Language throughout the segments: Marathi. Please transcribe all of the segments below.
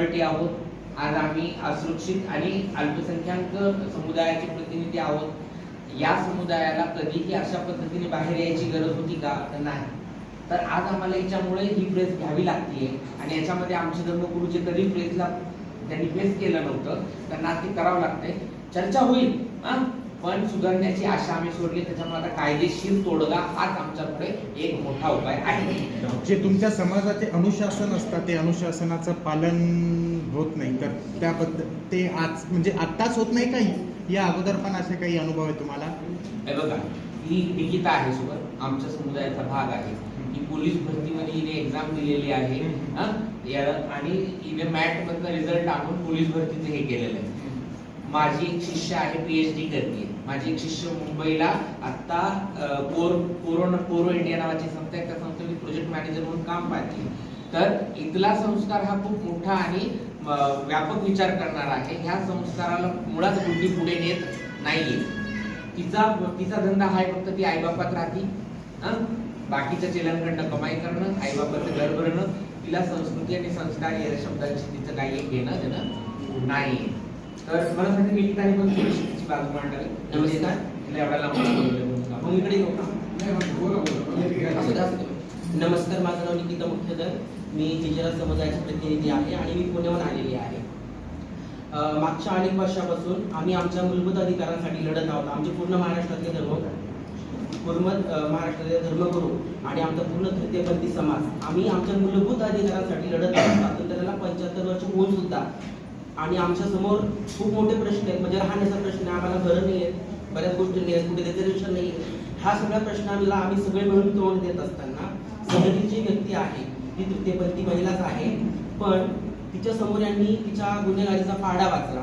मायनॉरिटी आहोत, आज आम्ही असुरक्षित आणि अल्पसंख्याक समुदायाचे प्रतिनिधी आहोत. या समुदायाला कधीही अशा पद्धतीने बाहेर यायची गरज होती का? नाही. तर आज आम्हाला याच्यामुळे ही प्रेस घ्यावी लागतीये आणि याच्यामध्ये आमचे धर्मगुरू जे कधी प्रेसला त्यांनी फेस केलं नव्हतं, त्यांना ते करावं लागतंय. चर्चा होईल पण सुधारण्याची आशा आम्ही सोडली. त्याच्यामुळे आता कायदेशीर तोडगा हाच आमच्याकडे एक मोठा उपाय आहे. जे तुमच्या समाजाचे अनुशासन असतात ते अनुशासनाचं पालन होत नाही तर त्याबद्दल ते आज म्हणजे आत्ताच होत नाही काही, या अगोदर पण असे काही अनुभव आहे तुम्हाला? हे बघा, ही निकिता आहे सोबत, आमच्या समुदायाचा भाग आहे. ही पोलीस भरतीमध्ये हिने एक्झाम दिलेली आहे आणि हिने मॅट मधनं रिझल्ट आणून पोलीस भरतीचं हे केलेलं आहे. माझी एक शिष्य आहे, PhD करते. माझी एक शिष्य मुंबईला आता कोरो इंडिया नावाची संस्था आहे, त्या संस्थेमध्ये प्रोजेक्ट मॅनेजर म्हणून काम पाहते. तर इथला संस्कार हा खूप मोठा आणि व्यापक विचार करणार आहे. ह्या संस्काराला मुळात बुद्धी पुढे नेत नाहीये. तिचा धंदा हा फक्त ती आईबापात राहती, बाकीच्या चेलांकडनं कमाई करणं, आईबापाचं घर भरणं. तिला संस्कृती आणि संस्कार या शब्दांची तिचं काही घेणं देणं नाही. तर मला सांगते निकिताने पण थोडीशी तिची बाजू मांडावी. नमस्कार. एवढा लांब मग इकडे येऊ का? नमस्कार, माझं नाव निकिता मुख्यधर. मी जिजारा समुदायाचे प्रतिनिधी आहे आणि मी पुण्याहून आलेली आहे. मागच्या अनेक वर्षापासून आम्ही आमच्या मूलभूत अधिकारांसाठी लढत आहोत. आमचे पूर्ण महाराष्ट्रातले धर्मगुरू आणि आमचा पूर्ण तृतीयपंथी समाज आम्ही आमच्या मूलभूत अधिकारांसाठी लढत आहोत. स्वातंत्र्याला 75 वर्ष होऊन सुद्धा आणि आमच्या समोर खूप मोठे प्रश्न आहेत. म्हणजे राहण्याचा प्रश्न आहे, आम्हाला घरं नाही आहेत, बऱ्याच गोष्टी नाही आहेत, कुठे रिझर्वेशन नाही आहे. हा सगळ्या प्रश्नांना आम्ही सगळे मिळून तोंड देत असताना समोरची जी व्यक्ती आहे ती तृतीयपंथी महिलाच आहे, पण तिच्या समोर यांनी तिच्या गुन्हेगारीचा पाडा वाचला.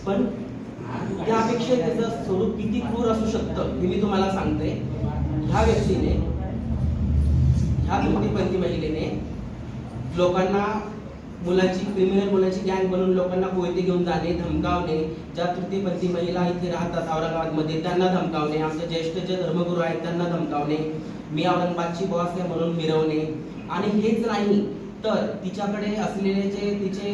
पण त्यापेक्षा त्याचं स्वरूप किती क्रूर असू शकतं हे मी तुम्हाला सांगते. ह्या व्यक्तीने, ह्या तृतीयपंथी महिलेने लोकांना क्रिमिनल मुलांची गँग बनवून लोकांना कोयते घेऊन जाणे, धमकावणे, ज्या तृतीयपंथी महिला इथे राहतात औरंगाबादमध्ये त्यांना धमकावणे, आमच्या ज्येष्ठ जे धर्मगुरू आहेत त्यांना धमकावणे, मी औरंगाबादची बॉस आहे म्हणून मिरवणे. आणि हेच नाही तर तिच्याकडे असलेले जे तिचे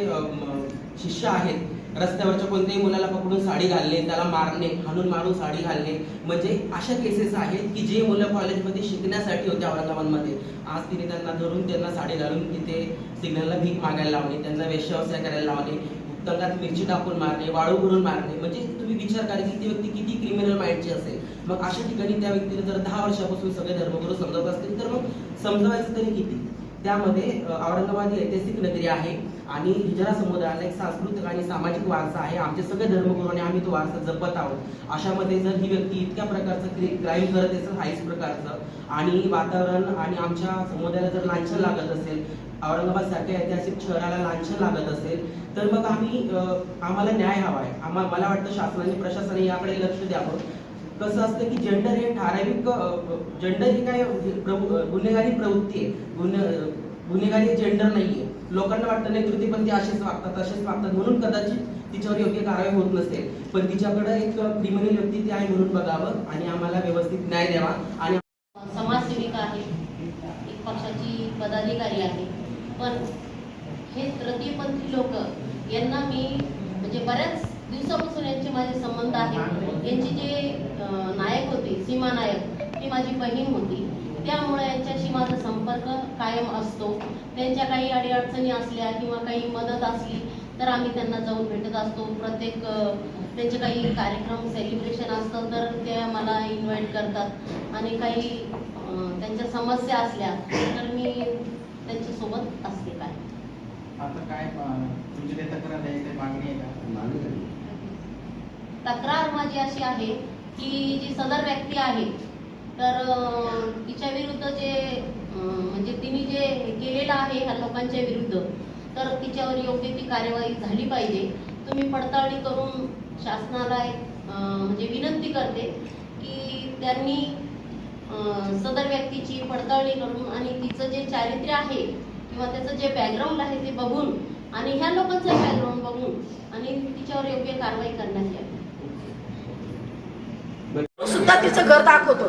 शिष्य आहेत, रस्त्यावरच्या कोणत्याही मुलाला पकडून साडी घालणे, त्याला मारणे, हाणून मारून साडी घालणे. म्हणजे अशा केसेस आहेत की जे मुलं कॉलेजमध्ये शिकण्यासाठी होते औरंगाबादमध्ये, आज तिने त्यांना धरून त्यांना साडी घालून तिथे सिग्नलला भीक मागायला लावणे, त्यांना वेश्याव्यवसाय करायला लावणे, उत्तंगात मिरची टाकून मारणे, वाळू भरून मारणे. म्हणजे तुम्ही विचार करा की ती व्यक्ती किती क्रिमिनल माइंडची असेल. मग अशा ठिकाणी त्या व्यक्तीने जर 10 वर्षापासून सगळे धर्मगुरू समजत असतील तर मग समजवायचं तरी किती? त्यामध्ये औरंगाबाद ही ऐतिहासिक नगरी आहे आणि हिजरा समुदायाला एक सांस्कृतिक आणि सामाजिक वारसा आहे. आमचे सगळे धर्मगुरू आणि आम्ही तो वारसा जपत आहोत. अशामध्ये जर ही व्यक्ती इतक्या प्रकारचं क्राईम करत असेल, हाईच प्रकारचं, आणि वातावरण आणि आमच्या समुदायाला जर लांछन लागत असेल, औरंगाबाद सारख्या ऐतिहासिक शहराला लांछन लागत असेल, तर मग आम्हाला न्याय हवा आहे. मला वाटतं शासनाने, प्रशासनाने याकडे लक्ष द्यावं. कसं असतं की जेंडर हे ठराविक, जेंडर ही काय गुन्हेगारी प्रवृत्ती आहे, गुन्हेगारी हे जेंडर नाहीये. लोकांना वाटतं नाही तृतीयपंथी असेच वागतात म्हणून कदाचित तिच्यावर योग्य कारवाई होत नसेल, पण तिच्याकडे एक क्रिमिनल व्यक्ती ती आहे म्हणून बघावं आणि आम्हाला व्यवस्थित न्याय द्यावा. आणि समाजसेविका आहे, एक पक्षाची पदाधिकारी आहे, पण हे तृतीयपंथी लोक यांना मी म्हणजे बऱ्याच दिवसापासून यांचे माझे संबंध आहेत. यांची जे नायक होती, सीमा नायक, ती माझी बहीण होती. त्यामुळे यांच्याशी माझा संपर्क कायम असतो. त्यांच्या काही अडीअडचणी असल्या किंवा काही मदत असली तर आम्ही त्यांना जाऊन भेटत असतो. प्रत्येक त्यांचे काही कार्यक्रम, सेलिब्रेशन असतं तर ते मला इन्व्हाइट करतात आणि काही त्यांच्या समस्या असल्या तर मी त्यांच्यासोबत असते. काय आता काय तुमची काही तक्रार आहे, काही मागणी आहे का? तक्रार माझी अशी आहे की जी सदर व्यक्ती आहे तर तिच्या विरुद्ध जे म्हणजे तिने जे केलेलं आहे ह्या लोकांच्या विरुद्ध, तर तिच्यावर योग्य ती कार्यवाही झाली पाहिजे. तुम्ही पडताळणी करून शासनाला म्हणजे विनंती करते की त्यांनी सदर व्यक्तीची पडताळणी करून आणि तिचं जे चारित्र्य आहे किंवा त्याचं जे बॅकग्राऊंड आहे ते बघून आणि ह्या लोकांचं बॅकग्राऊंड बघून आणि तिच्यावर योग्य कारवाई करण्यात यावी. सुद्धा तिचं घर दाखवतो.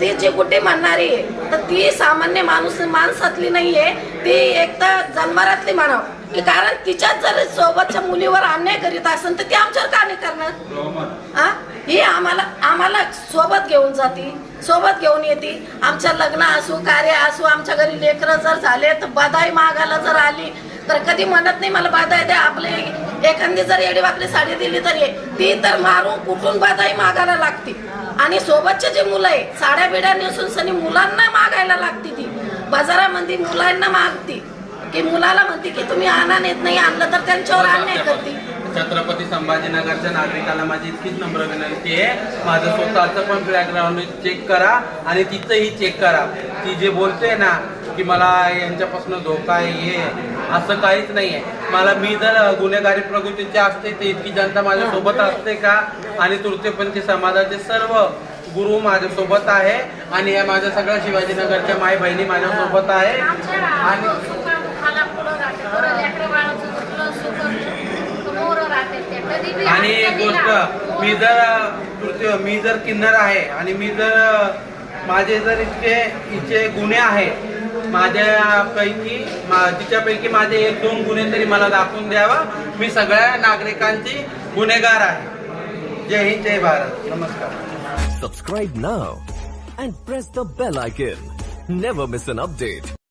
ती जे कुठे म्हणणारी आहे तर ती सामान्य माणसातली नाहीये, ती एक तर जन्मारातली म्हणावं. कारण तिच्याच जर सोबतच्या मुलीवर अन्याय करीत असेल तर ती आमच्यावर का नाही करणार? हा, ही आम्हाला सोबत घेऊन जाते, सोबत घेऊन येते. आमच्या लग्न असू, कार्य असू, आमच्या घरी लेकरं जर झाले तर बधाई मागायला जर आली तर कधी म्हणत नाही मला बधाई द्या. आपले एखादी जर येडीवाकडी साडी दिली तर ती तर मारून कुठून बधाई मागायला लागते. आणि सोबतचे जे मुलं आहे साड्या बिड्या नेसून सनी मुलांना मागायला लागते. ती बाजारामध्ये मुलांना मागते की मुलाला म्हणते की तुम्ही आणा नेत नाही, आणलं तर त्यांच्यावर अन्याय करते. छत्रपती संभाजीनगरच्या नागरिकांना माझी इतकीच नम्र विनंती आहे, माझं स्वतःचं पण बॅकग्राऊंड चेक करा आणि तिचंही चेक करा. ती जे बोलते ना की मला यांच्यापासून धोका आहे, हे असं काहीच नाही आहे. मी जर गुन्हेगारी प्रवृत्तीचे असते तर इतकी जनता माझ्यासोबत असते का? आणि तृतीयपंथी समाजाचे सर्व गुरु माझ्यासोबत आहे आणि या माझ्या सगळ्या शिवाजीनगरच्या माई बहिणी माझ्यासोबत आहे. आणि एक गोष्ट, मी जर किन्नर आहे आणि माझे जर इतके गुन्हे आहेत माझ्यापैकी, तिच्यापैकी माझे 1-2 गुन्हे तरी मला दाखवून द्यावा. मी सगळ्या नागरिकांची गुन्हेगार आहे. जय हिंद, जय भारत. नमस्कार. Subscribe now and press the bell icon. Never miss an update.